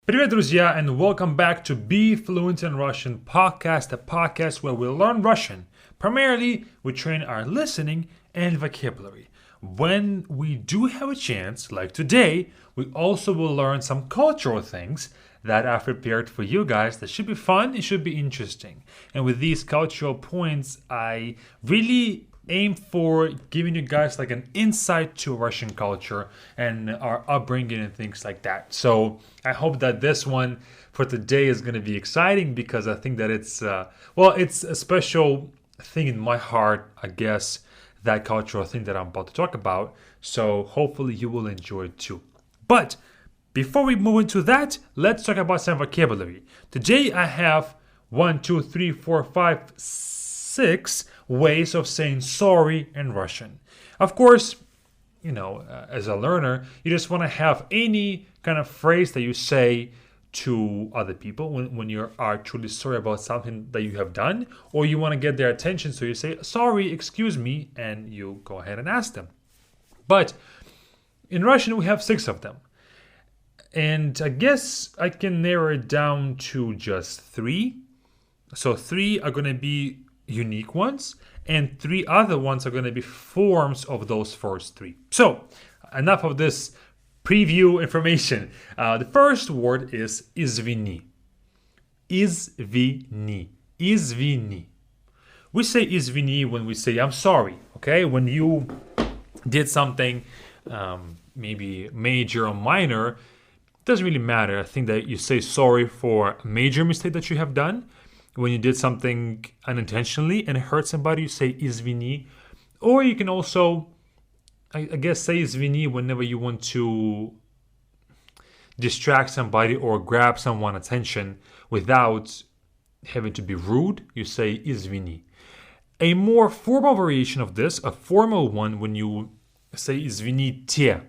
Привет, друзья, and welcome back to Be Fluent in Russian podcast, a podcast where we learn Russian. Primarily, we train our listening and vocabulary. When we do have a chance, like today, we also will learn some cultural things that I've prepared for you guys that should be fun, it should be interesting. And with these cultural points, I really aim for giving you guys like an insight to Russian culture and our upbringing and things like that. So I hope that this one for today is going to be exciting because I think that it's a special thing in my heart, I guess, that cultural thing that I'm about to talk about. So hopefully you will enjoy it too. But before we move into that, let's talk about some vocabulary. Today I have 6 ways of saying sorry in Russian. Of course, as a learner, you just want to have any kind of phrase that you say to other people when you are truly sorry about something that you have done, or you want to get their attention, so you say, sorry, excuse me, and you go ahead and ask them. But in Russian, we have 6 of them. And I guess I can narrow it down to just 3. So 3 are going to be unique ones, and 3 other ones are going to be forms of those first 3. So, enough of this preview information. The first word is извини. Извини. Извини. We say извини when we say I'm sorry, okay? When you did something, maybe major or minor, it doesn't really matter. I think that you say sorry for a major mistake that you have done. When you did something unintentionally and it hurt somebody, you say извини. Or you can also, I guess, say извини whenever you want to distract somebody or grab someone's attention without having to be rude. You say извини. A more formal variation of this, a formal one, when you say извините.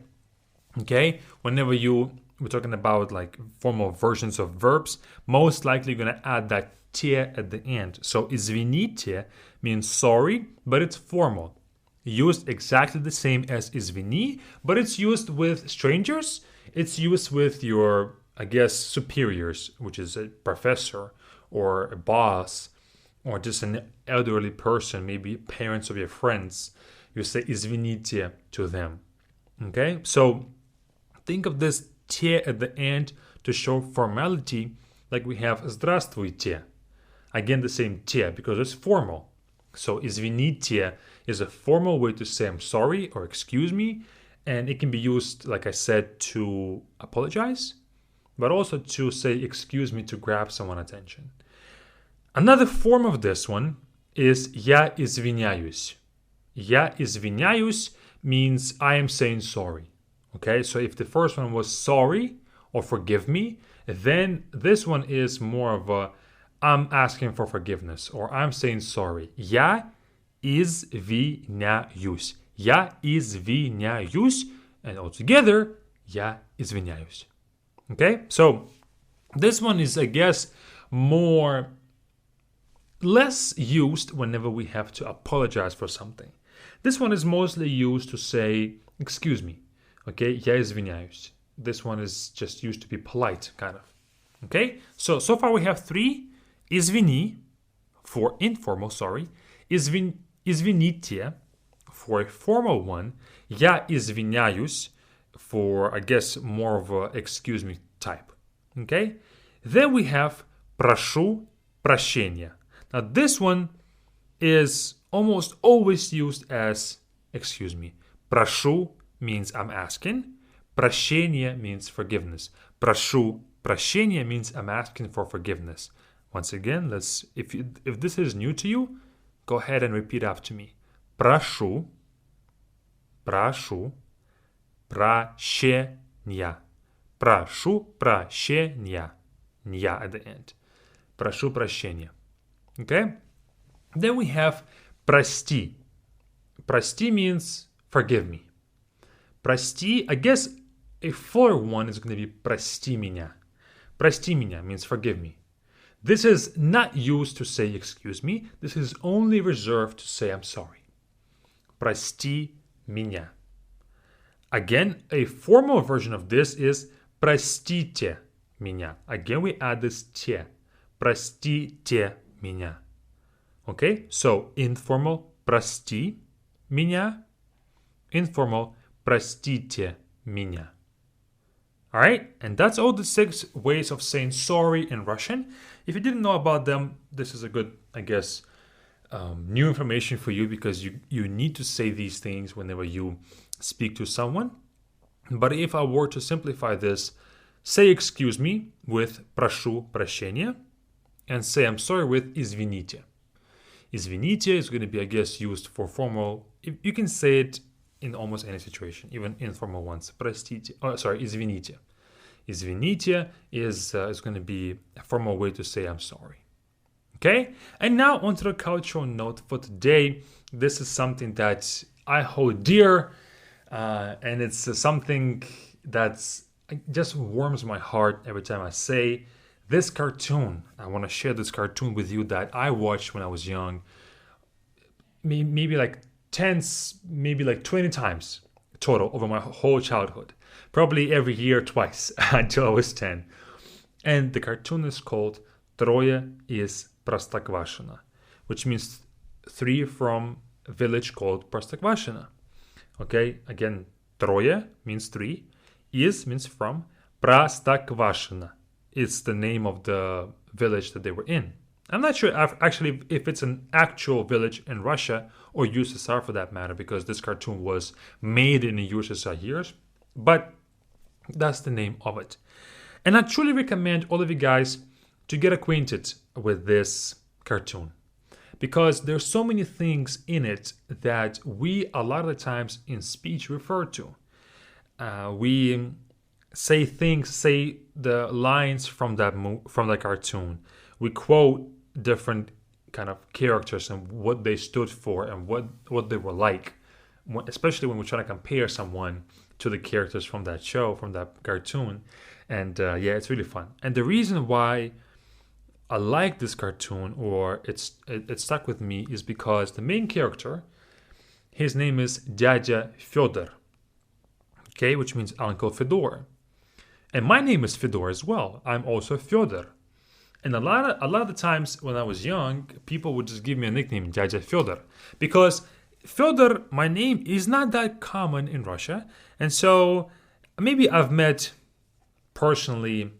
Okay? Whenever we're talking about like formal versions of verbs, most likely you're going to add that te at the end. So извините means sorry, but it's formal. Used exactly the same as извини, but it's used with strangers. It's used with your, I guess, superiors, which is a professor or a boss or just an elderly person, maybe parents of your friends. You say извините to them. Okay? So think of this te at the end to show formality, like we have здравствуйте. Again, the same te because it's formal. So извините is a formal way to say I'm sorry or excuse me, and it can be used, like I said, to apologize, but also to say excuse me to grab someone's attention. Another form of this one is я извиняюсь. Я извиняюсь means I am saying sorry. Okay, so if the first one was sorry or forgive me, then this one is more of a I'm asking for forgiveness or I'm saying sorry. Я извиняюсь. Я извиняюсь. And altogether, я извиняюсь. Okay, so this one is, I guess, less used whenever we have to apologize for something. This one is mostly used to say, excuse me. Okay, я извиняюсь. This one is just used to be polite, kind of. Okay, so far we have 3. Извини, for informal, sorry. Извините, for a formal one. Я извиняюсь, for, I guess, more of a excuse me type. Okay? Then we have прошу, прощения. Now this one is almost always used as excuse me. Прошу means I'm asking. Прощение means forgiveness. Прошу, прощения means I'm asking for forgiveness. Once again, if this is new to you, go ahead and repeat after me. Прошу, прощения. Прошу прощения. Ня at the end. Прошу прощения. Okay? Then we have прости. Прости means forgive me. Прости, I guess a fuller one is going to be прости меня. Прости меня means forgive me. This is not used to say excuse me. This is only reserved to say I'm sorry. Прости меня. Again, a formal version of this is простите. меня. Again, we add this те. Простите меня. Okay? So, informal, прости меня. Informal, простите меня. Alright? And that's all the 6 ways of saying sorry in Russian. If you didn't know about them, this is a good, I guess, new information for you, because you need to say these things whenever you speak to someone. But if I were to simplify this, say excuse me with прошу прощения, and say I'm sorry with извините. Извините is going to be, I guess, used for formal. You can say it in almost any situation, even informal ones. Простите. Oh, sorry, извините. Извините is going to be a formal way to say I'm sorry. Okay? And now onto the cultural note for today. This is something that I hold dear, and it's something that's just warms my heart every time I say this cartoon. I want to share this cartoon with you that I watched when I was young. Maybe like 10, maybe like 20 times total over my whole childhood. Probably every year twice until I was 10. And the cartoon is called Трое из Простоквашино, which means 3 from a village called Простоквашино. Okay, again, Трое means 3, из means from, Простоквашино. It's the name of the village that they were in. I'm not sure actually if it's an actual village in Russia or USSR for that matter, because this cartoon was made in the USSR years, but that's the name of it. And I truly recommend all of you guys to get acquainted with this cartoon, because there's so many things in it that we a lot of the times in speech refer to. We say the lines from that cartoon. We quote different kind of characters and what they stood for and what they were like, especially when we're trying to compare someone to the characters from that show, from that cartoon. And yeah, it's really fun. And the reason why I like this cartoon, or it stuck with me, is because the main character, his name is Дядя Федор, okay, which means Uncle Fedor. And my name is Fedor as well. I'm also Fyodor. And a lot of the times when I was young, people would just give me a nickname, Дядя Федор, because Fyodor, my name, is not that common in Russia. And so maybe I've met personally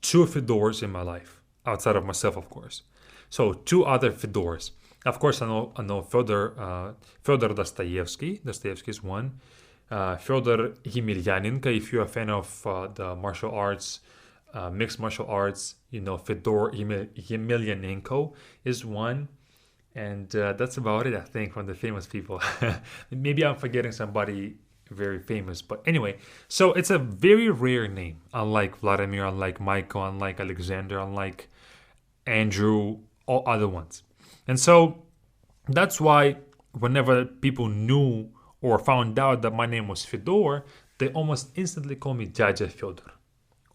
2 Fedors in my life, outside of myself, of course. So 2 other Fedors. Of course, I know Fyodor Dostoevsky. Dostoevsky is one. Fyodor Yemelyanenko, if you're a fan of the martial arts, mixed martial arts, you know Fedor Yemelyanenko is one. And that's about it, I think, from the famous people. Maybe I'm forgetting somebody very famous. But anyway, so it's a very rare name. Unlike Vladimir, unlike Michael, unlike Alexander, unlike Andrew, all other ones. And so that's why whenever people knew or found out that my name was Fedor, they almost instantly call me Дядя Федор.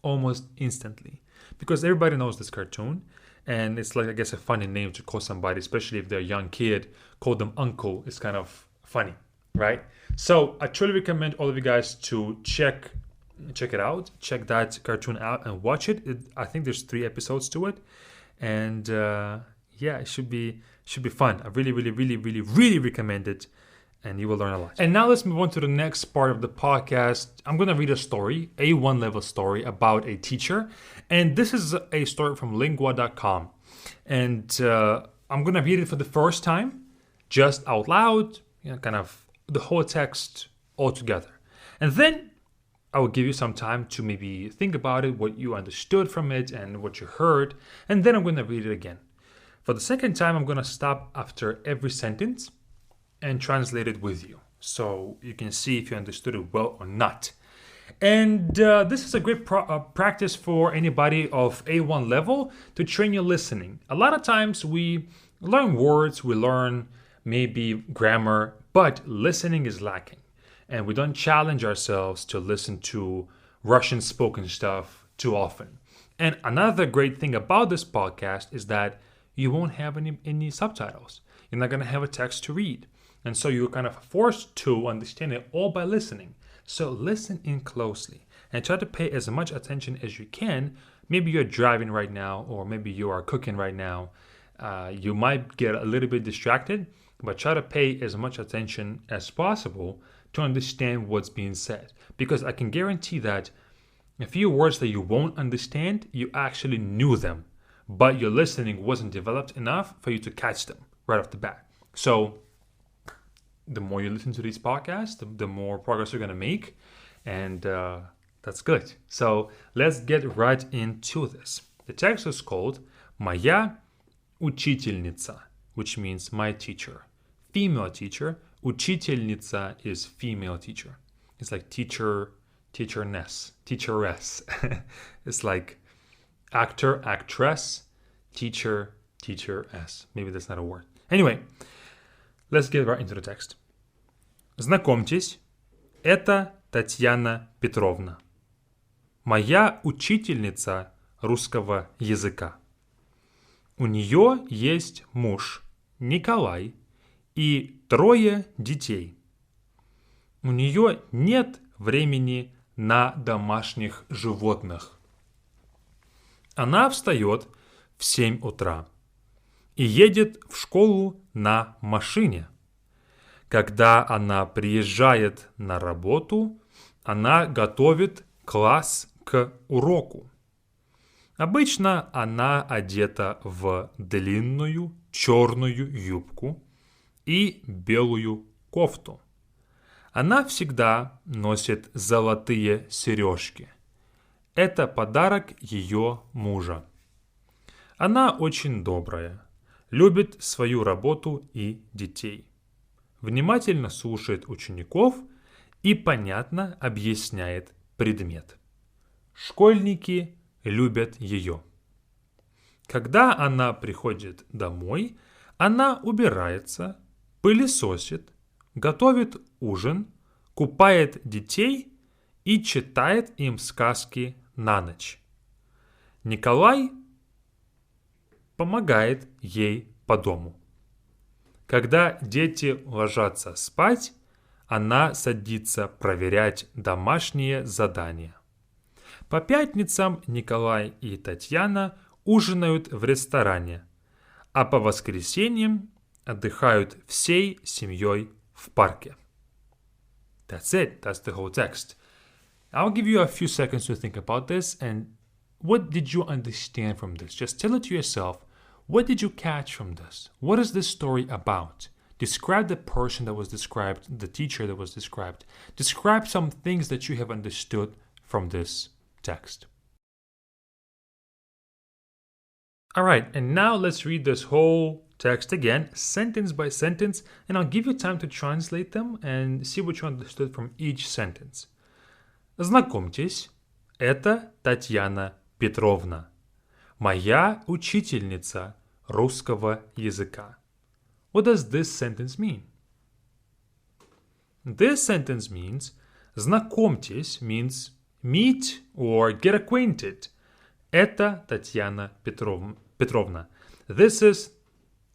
Almost instantly. Because everybody knows this cartoon. And it's like, I guess, a funny name to call somebody, especially if they're a young kid. Call them uncle is kind of funny, right? So I truly recommend all of you guys to check it out. Check that cartoon out and watch it. I think there's 3 episodes to it. And yeah, it should be fun. I really, really, really, really, really recommend it. And you will learn a lot. And now let's move on to the next part of the podcast. I'm going to read a story, a A1 level story about a teacher. And this is a story from lingua.com. And I'm going to read it for the first time, just out loud, kind of the whole text all together. And then I will give you some time to maybe think about it, what you understood from it and what you heard. And then I'm going to read it again. For the second time, I'm going to stop after every sentence and translate it with you, so you can see if you understood it well or not. And this is a great practice for anybody of A1 level to train your listening. A lot of times we learn words, we learn maybe grammar, but listening is lacking. And we don't challenge ourselves to listen to Russian spoken stuff too often. And another great thing about this podcast is that you won't have any subtitles. You're not going to have a text to read. And so you're kind of forced to understand it all by listening. So listen in closely. and try to pay as much attention as you can. Maybe you're driving right now, or maybe you are cooking right now. You might get a little bit distracted, but try to pay as much attention as possible to understand what's being said. Because I can guarantee that a few words that you won't understand, you actually knew them, but your listening wasn't developed enough for you to catch them right off the bat. So the more you listen to these podcasts, the more progress you're going to make. And that's good. So let's get right into this. The text is called «Моя учительница», which means my teacher. Female teacher. Учительница is female teacher. It's like teacher, teacherness, teacheress. It's like actor, actress, teacher, teacheress. Maybe that's not a word. Anyway, let's get right into the text. Знакомьтесь, это Татьяна Петровна. Моя учительница русского языка. У нее есть муж Николай и трое детей. У нее нет времени на домашних животных. Она встает в 7 утра и едет в школу на машине. Когда она приезжает на работу, она готовит класс к уроку. Обычно она одета в длинную черную юбку и белую кофту. Она всегда носит золотые сережки. Это подарок ее мужа. Она очень добрая, любит свою работу и детей. Внимательно слушает учеников и понятно объясняет предмет. Школьники любят ее. Когда она приходит домой, она убирается, пылесосит, готовит ужин, купает детей и читает им сказки на ночь. Николай помогает ей по дому. Когда дети ложатся спать, она садится проверять домашние задания. По пятницам Николай и Татьяна ужинают в ресторане, а по воскресеньям отдыхают всей семьей в парке. That's it. That's the whole text. I'll give you a few seconds to think about this and what did you understand from this? Just tell it to yourself. What did you catch from this? What is this story about? Describe the person that was described, the teacher that was described. Describe some things that you have understood from this text. All right, and now let's read this whole text again, sentence by sentence, and I'll give you time to translate them and see what you understood from each sentence. Знакомьтесь, это Татьяна Петровна, моя учительница русского языка. What does this sentence mean? This sentence means знакомьтесь means meet or get acquainted. Это Татьяна Петровна. This is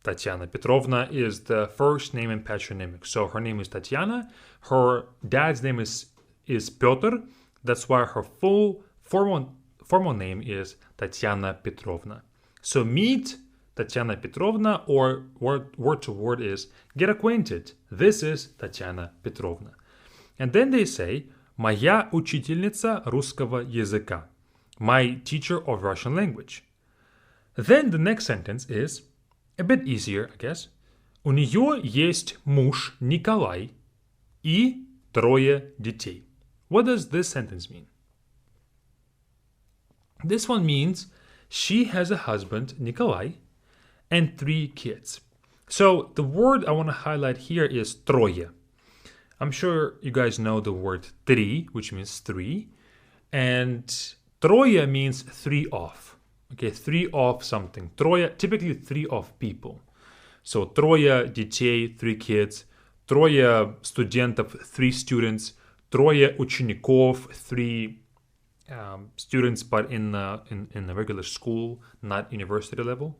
Татьяна Петровna is the first name and patronymic. So her name is Татьяна. Her dad's name is Piotr. That's why her full formal name is Татьяна Петровна. So meet Татьяна Петровна, or word to word is get acquainted. This is Татьяна Петровна. And then they say моя учительница русского языка. My teacher of Russian language. Then the next sentence is a bit easier, I guess. У нее есть муж Николай и трое детей. What does this sentence mean? This one means she has a husband, Nikolai, and 3 kids. So the word I want to highlight here is трое. I'm sure you guys know the word три, which means 3. And трое means 3 of. Okay, 3 of something. Трое, typically 3 of people. So трое детей, 3 kids. Трое студентов, 3 students. Трое учеников, 3 students, but in a regular school, not university level.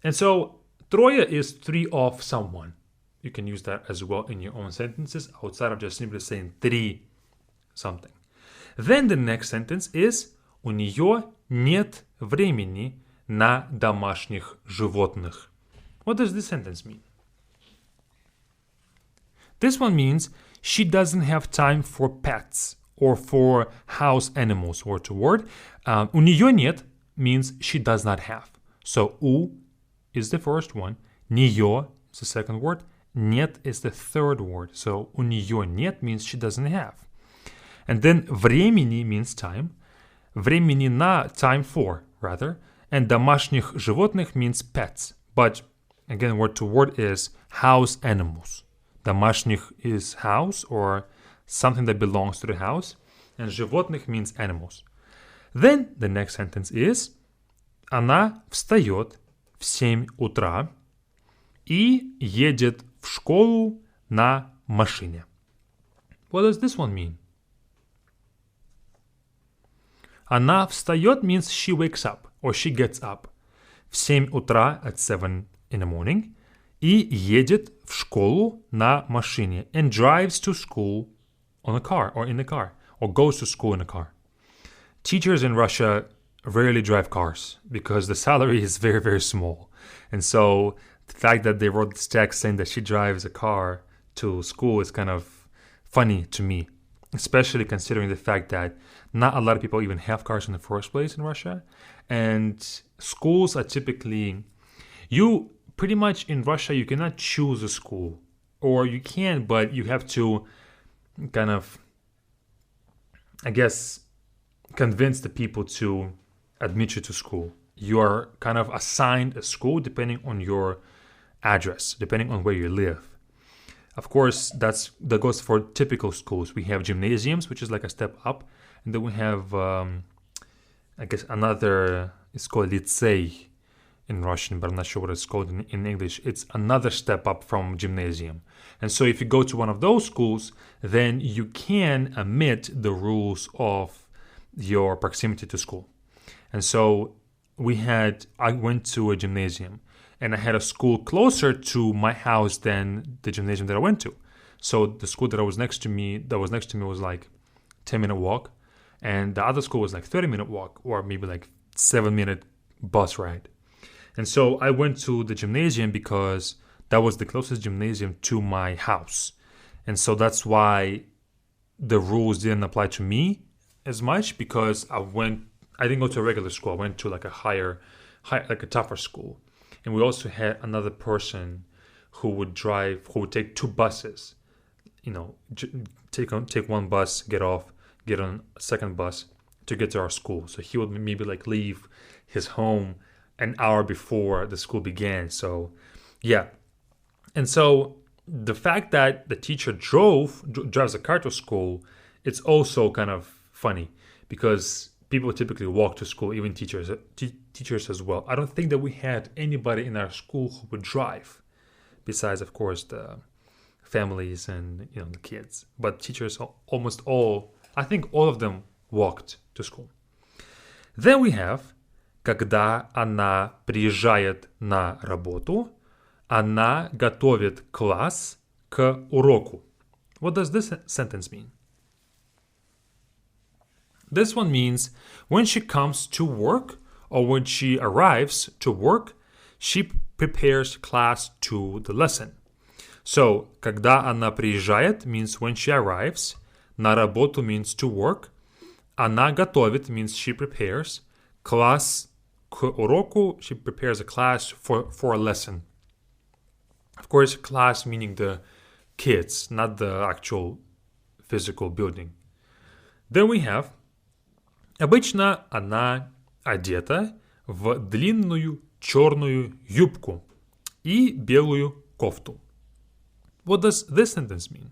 And so трое is 3 of someone. You can use that as well in your own sentences outside of just simply saying 3 something. Then the next sentence is у нее нет времени на домашних животных. What does this sentence mean? This one means she doesn't have time for pets or for house animals, word to word. У нее нет means she does not have. So у is the first one, нее is the second word, нет is the third word. So у нее нет means she doesn't have. And then времени means time. Времени на, time for, rather. And домашних животных means pets. But again, word to word is house animals. Домашних is house or something that belongs to the house. And животных means animals. Then the next sentence is она встает в 7 утра и едет в школу на машине. What does this one mean? Она встает means she wakes up or she gets up. В 7 утра at 7 in the morning. И едет в школу на машине. And drives to school on a car or in the car. Or goes to school in a car. Teachers in Russia rarely drive cars because the salary is very, very small. And so the fact that they wrote this text saying that she drives a car to school is kind of funny to me, especially considering the fact that not a lot of people even have cars in the first place in Russia. And schools are typically, you pretty much in Russia, you cannot choose a school. Or you can, but you have to kind of, I guess, convince the people to admit you to school. You are kind of assigned a school depending on your address, depending on where you live. Of course, that goes for typical schools. We have gymnasiums, which is like a step up. And then we have, I guess, another, it's called лицей in Russian, but I'm not sure what it's called in English. It's another step up from gymnasium. And so if you go to one of those schools, then you can omit the rules of your proximity to school. And so I went to a gymnasium and I had a school closer to my house than the gymnasium that I went to. So the school that was next to me was like 10-minute walk. And the other school was like 30-minute walk or maybe like 7-minute bus ride. And so I went to the gymnasium because that was the closest gymnasium to my house. And so that's why the rules didn't apply to me as much because I didn't go to a regular school. I went to like a tougher school. And we also had another person who would take 2 buses, take one bus, get off, get on a second bus to get to our school. So he would maybe like leave his home an hour before the school began. So yeah. And so the fact that the teacher drives a car to school, it's also kind of funny because people typically walk to school, even teachers as well. I don't think that we had anybody in our school who would drive, besides, of course, the families and the kids. But teachers, almost all, I think all of them walked to school. Then we have Когда она приезжает на работу, она готовит класс к уроку. What does this sentence mean? This one means when she comes to work or when she arrives to work, she prepares class to the lesson. So, когда она приезжает means when she arrives, на работу means to work, она готовит means she prepares, класс к уроку, she prepares a class for a lesson. Of course, class meaning the kids, not the actual physical building. Then we have обычно она одета в длинную черную юбку и белую кофту. What does this sentence mean?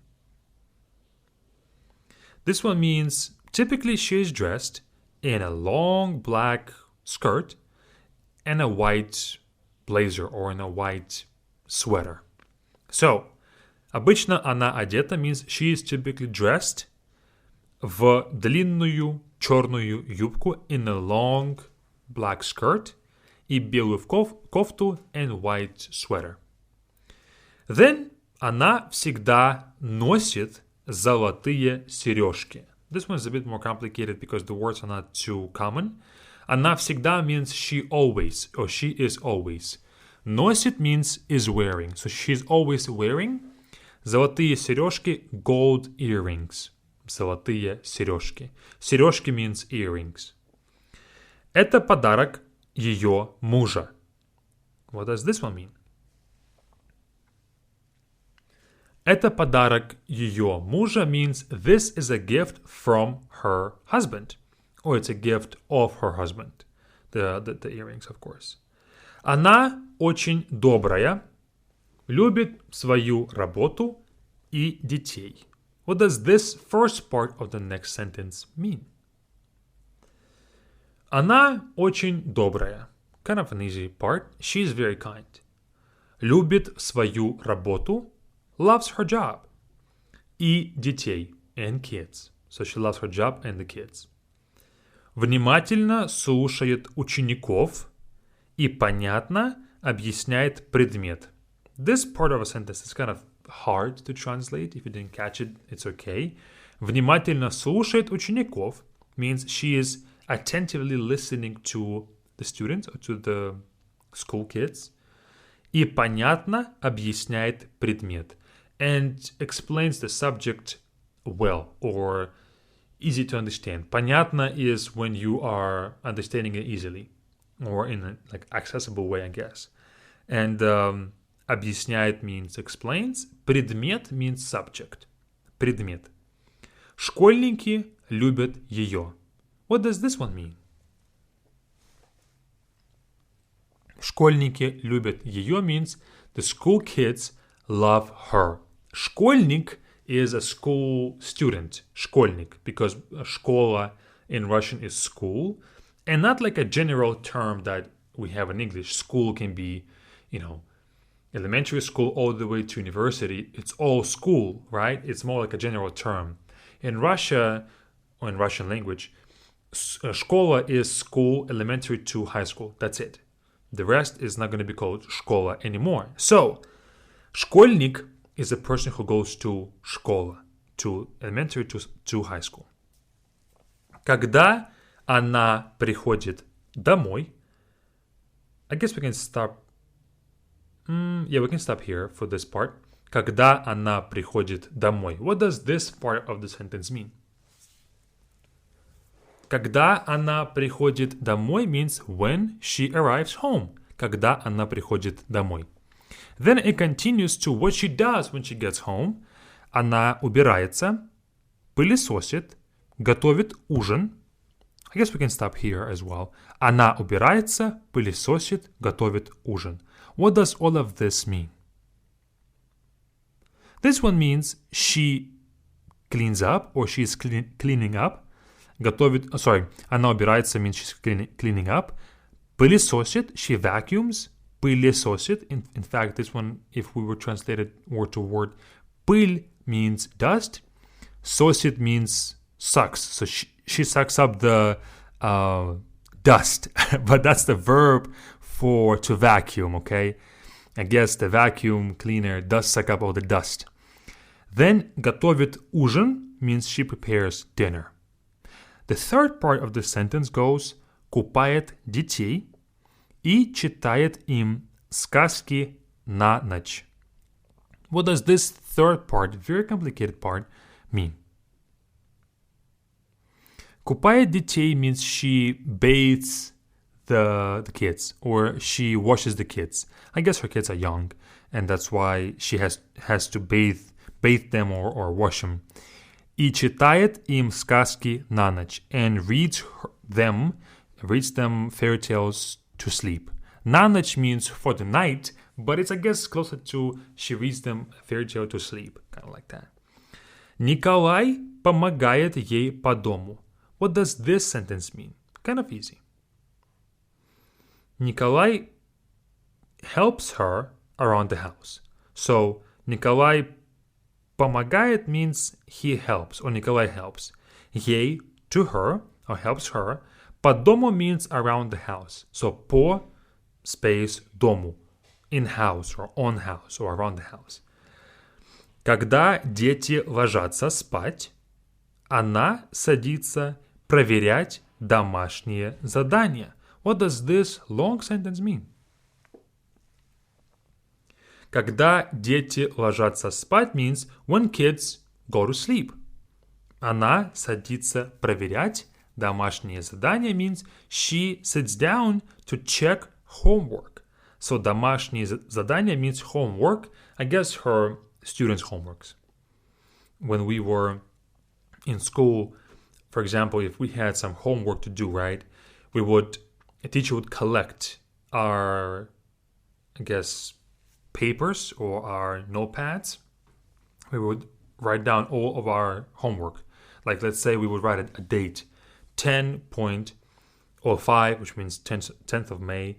This one means typically she is dressed in a long black skirt and a white blazer or in a white sweater. So, обычно она одета means she is typically dressed в длинную черную юбку in a long black skirt и белую кофту and white sweater. Then она всегда носит золотые сережки. This one is a bit more complicated because the words are not too common. Она всегда means she always, or she is always. Носит means is wearing, so she's always wearing. Золотые сережки, gold earrings. Золотые сережки. Сережки means earrings. Это подарок ее мужа. What does this one mean? Это подарок ее мужа means this is a gift from her husband. Or it's a gift of her husband. The earrings, of course. Она очень добрая, любит свою работу и детей. What does this first part of the next sentence mean? Она очень добрая. Kind of an easy part. She's very kind. Любит свою работу. Loves her job. И детей. And kids. So she loves her job and the kids. Внимательно слушает учеников и понятно объясняет предмет. This part of a sentence is kind of hard to translate. If you didn't catch it, it's okay. Внимательно слушает учеников means she is attentively listening to the students or to the school kids. И понятно объясняет предмет. And explains the subject well or easy to understand. Понятно is when you are understanding it easily or in a like accessible way, I guess. And объясняет means explains. Предмет means subject. Предмет. Школьники любят ее. What does this one mean? Школьники любят ее means the school kids love her. Школьник is a school student. Школьник, because школа in Russian is school, and not like a general term that we have in English. School can be, elementary school all the way to university. It's all school, right? It's more like a general term. In Russia, or in Russian language, школа is school, elementary to high school. That's it. The rest is not going to be called школа anymore. So, школьник is a person who goes to школа, to elementary to high school. Когда она приходит домой, I guess we can stop. We can stop here for this part. Когда она приходит домой. What does this part of the sentence mean? Когда она приходит домой means when she arrives home. Когда она приходит домой. Then it continues to what she does when she gets home. Она убирается, пылесосит, готовит ужин. I guess we can stop here as well. Она убирается, пылесосит, готовит ужин. What does all of this mean? This one means she cleans up or she's cleaning up. Она убирается means she's cleaning up. Пылесосит, she vacuums. Пылесосит. In fact, this one, if we were translated word to word, пыль means dust. Сосит means sucks. So she sucks up the dust. But that's the verb for to vacuum, okay? I guess the vacuum cleaner does suck up all the dust. Then готовит ужин means she prepares dinner. The third part of the sentence goes купает детей и читает им сказки на ночь. What does this third part, very complicated part, mean? Купает детей means she bathes the kids or she washes the kids. I guess her kids are young and that's why she has to bathe them or wash them. И читает им сказки на ночь and reads them fairy tales to sleep. На ночь means for the night, but it's I guess closer to she reads them a fairy tale to sleep, kind of like that. Николай помогает ей по дому. What does this sentence mean? Kind of easy. Николай helps her around the house. So Николай помогает means he helps or Николай helps. Ей, to her, or helps her. По дому means around the house. So по space дому. In house or on house or around the house. Когда дети ложатся спать, Она садится проверять домашние задания. What does this long sentence mean? Когда дети ложатся спать means when kids go to sleep. Она садится проверять домашние задания means she sits down to check homework. So домашние задания means homework. I guess her students' homeworks. When we were in school, for example, if we had some homework to do, right, a teacher would collect our, I guess, papers or our notepads. We would write down all of our homework. Like, let's say we would write a date, 10.05, which means 10th of May,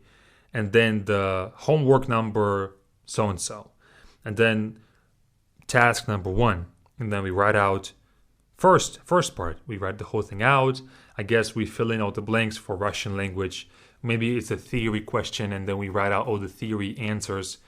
and then the homework number so-and-so, and then task number 1, and then we write out first part. We write the whole thing out. I guess we fill in all the blanks for Russian language. Maybe it's a theory question, and then we write out all the theory answers,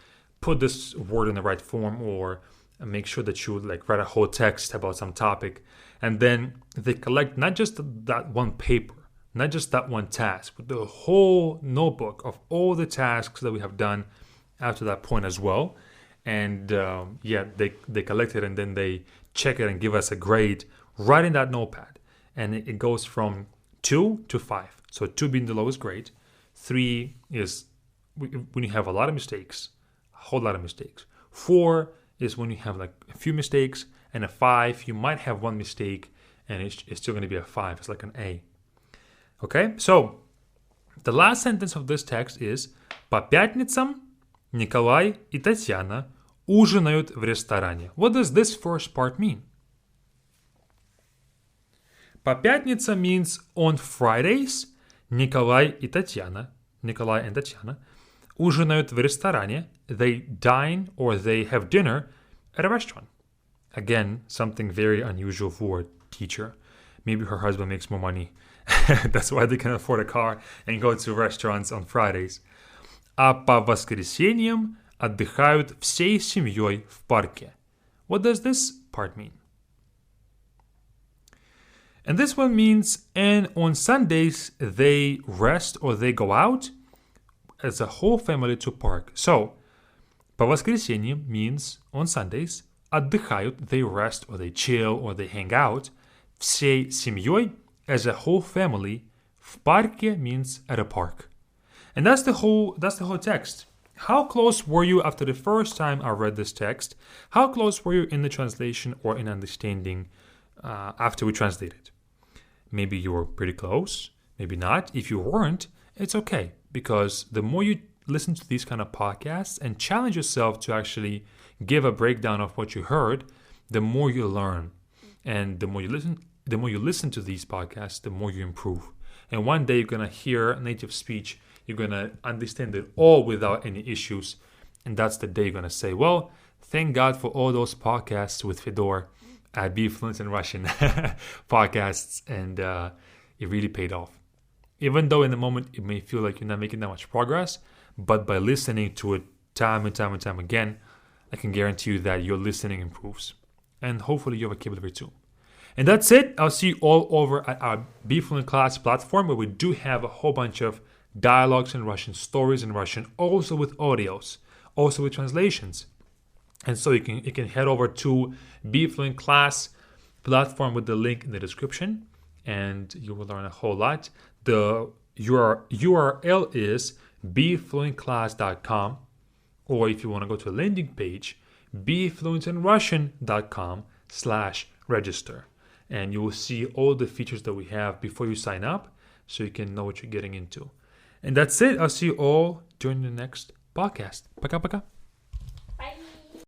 put this word in the right form, or make sure that you write a whole text about some topic. And then they collect not just that one paper, not just that one task, but the whole notebook of all the tasks that we have done after that point as well. And they collect it, and then they check it and give us a grade right in that notepad. And it goes from 2 to 5. So 2 being the lowest grade. 3 is when you have a lot of mistakes, a whole lot of mistakes. 4 is when you have a few mistakes, and a 5, you might have one mistake, and it's still going to be a 5. It's like an A. Okay, so the last sentence of this text is «По пятницам Николай и Татьяна ужинают в ресторане». What does this first part mean? По пятницам means on Fridays Николай and Татьяna ужинают в ресторане. They dine or they have dinner at a restaurant. Again, something very unusual for a teacher. Maybe her husband makes more money. That's why they can afford a car and go to restaurants on Fridays. А по воскресеньям отдыхают всей семьей в парке. What does this part mean? And this one means, and on Sundays they rest or they go out as a whole family to park. So, по воскресеньям means on Sundays, отдыхают, they rest or they chill or they hang out, всей семьей, as a whole family, в парке means at a park. And that's the whole text. How close were you after the first time I read this text? How close were you in the translation or in understanding after we translated? Maybe you were pretty close, maybe not. If you weren't, it's okay, because the more you listen to these kind of podcasts and challenge yourself to actually give a breakdown of what you heard, the more you learn. And the more you listen to these podcasts, the more you improve. And one day you're going to hear native speech, you're going to understand it all without any issues. And that's the day you're going to say, well, thank God for all those podcasts with Fedor at Be Fluent in Russian podcasts. And it really paid off. Even though in the moment it may feel like you're not making that much progress, but by listening to it time and time and time again, I can guarantee you that your listening improves. And hopefully your vocabulary too. And that's it. I'll see you all over at our Be Fluent class platform, where we do have a whole bunch of dialogues in Russian, stories in Russian, also with audios, also with translations. And so you can head over to Be Fluent class platform with the link in the description, and you will learn a whole lot. The URL is befluentclass.com, or if you want to go to a landing page, befluentinrussian.com/register. And you will see all the features that we have before you sign up, so you can know what you're getting into. And that's it. I'll see you all during the next podcast. Пока-пока.